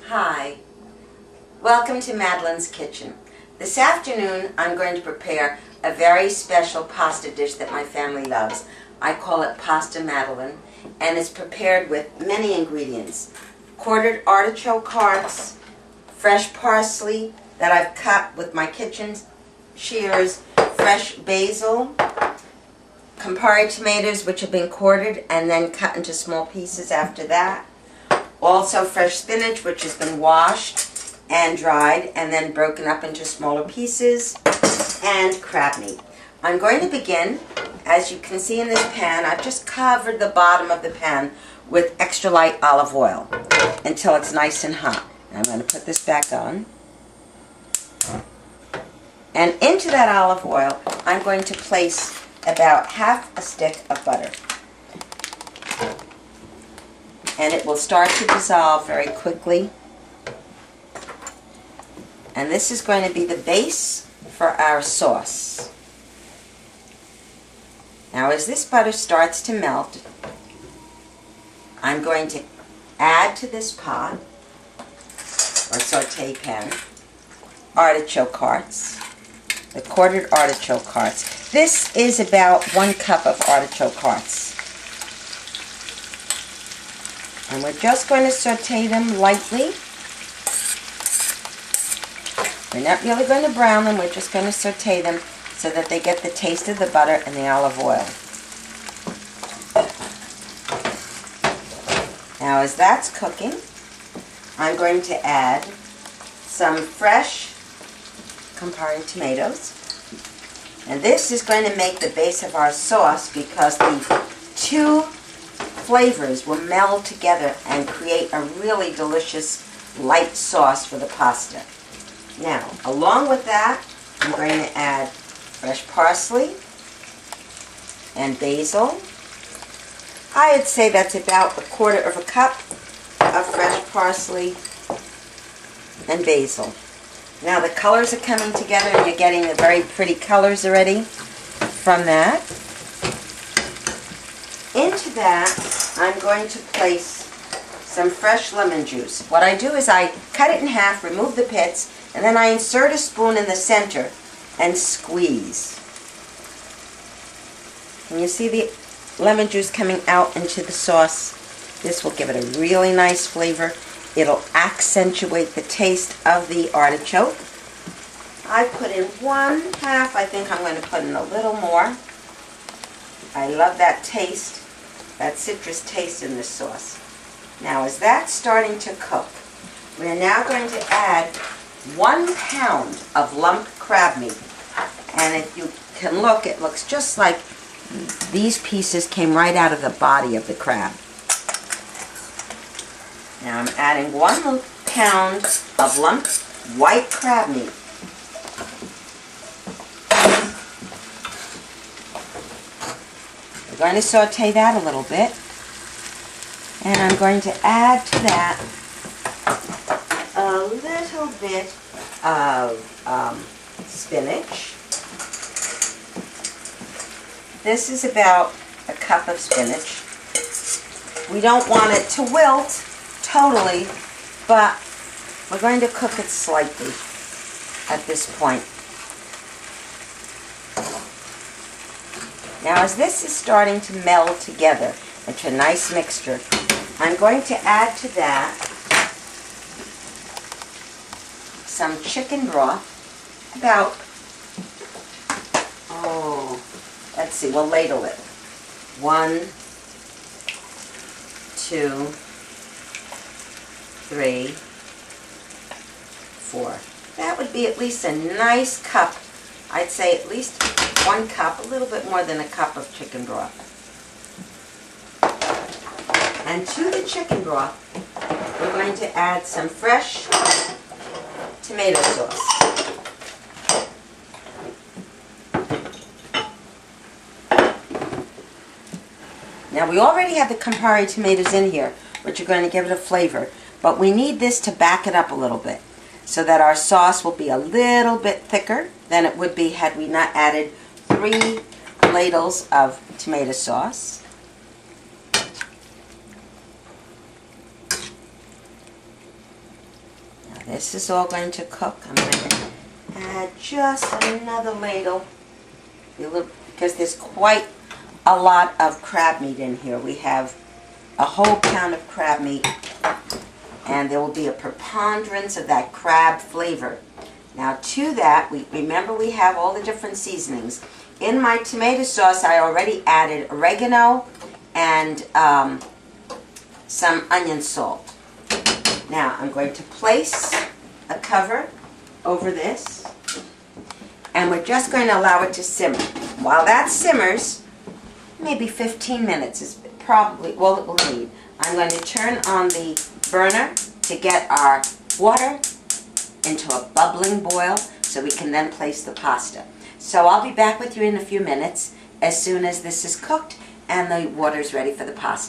Hi, welcome to Madeline's Kitchen. This afternoon I'm going to prepare a very special pasta dish that my family loves. I call it Pasta Madeline, and it's prepared with many ingredients. Quartered artichoke hearts, fresh parsley that I've cut with my kitchen shears, fresh basil, Campari tomatoes which have been quartered and then cut into small pieces after that. Also fresh spinach which has been washed and dried and then broken up into smaller pieces, and crab meat. I'm going to begin, as you can see in this pan, I've just covered the bottom of the pan with extra light olive oil until it's nice and hot. I'm going to put this back on. And into that olive oil I'm going to place about half a stick of butter. And it will start to dissolve very quickly. And this is going to be the base for our sauce. Now as this butter starts to melt, I'm going to add to this pot, or saute pan, artichoke hearts, the quartered artichoke hearts. This is about 1 cup of artichoke hearts. And we're just going to saute them lightly. We're not really going to brown them, we're just going to saute them so that they get the taste of the butter and the olive oil. Now as that's cooking, I'm going to add some fresh Campari tomatoes. And this is going to make the base of our sauce because the two flavors will meld together and create a really delicious light sauce for the pasta. Now, along with that, I'm going to add fresh parsley and basil. I would say that's about 1/4 cup of fresh parsley and basil. Now the colors are coming together and you're getting the very pretty colors already from that. Into that, I'm going to place some fresh lemon juice. What I do is I cut it in half, remove the pits, and then I insert a spoon in the center and squeeze. Can you see the lemon juice coming out into the sauce? This will give it a really nice flavor. It'll accentuate the taste of the artichoke. I put in 1/2. I think I'm going to put in a little more. I love that taste, that citrus taste in this sauce. Now as that's starting to cook, we're now going to add 1 pound of lump crab meat. And if you can look, it looks just like these pieces came right out of the body of the crab. Now I'm adding 1 pound of lump white crab meat. We're going to saute that a little bit. And I'm going to add to that a little bit of spinach. This is about 1 cup of spinach. We don't want it to wilt totally, but we're going to cook it slightly at this point. Now as this is starting to meld together into a nice mixture, I'm going to add to that some chicken broth, about, let's see, we'll ladle it. 1, 2, 3, 4. That would be at least a nice cup. I'd say at least 1 cup, a little bit more than 1 cup of chicken broth. And to the chicken broth, we're going to add some fresh tomato sauce. Now we already have the Campari tomatoes in here, which are going to give it a flavor, but we need this to back it up a little bit so that our sauce will be a little bit thicker than it would be had we not added 3 ladles of tomato sauce. This is all going to cook. I'm going to add just another ladle because there's quite a lot of crab meat in here. We have a whole pound of crab meat, and there will be a preponderance of that crab flavor. Now to that, remember we have all the different seasonings. In my tomato sauce, I already added oregano and some onion salt. Now I'm going to place a cover over this, and we're just going to allow it to simmer. While that simmers, maybe 15 minutes is probably all it will need. I'm going to turn on the burner to get our water into a bubbling boil so we can then place the pasta. So I'll be back with you in a few minutes as soon as this is cooked and the water's ready for the pasta.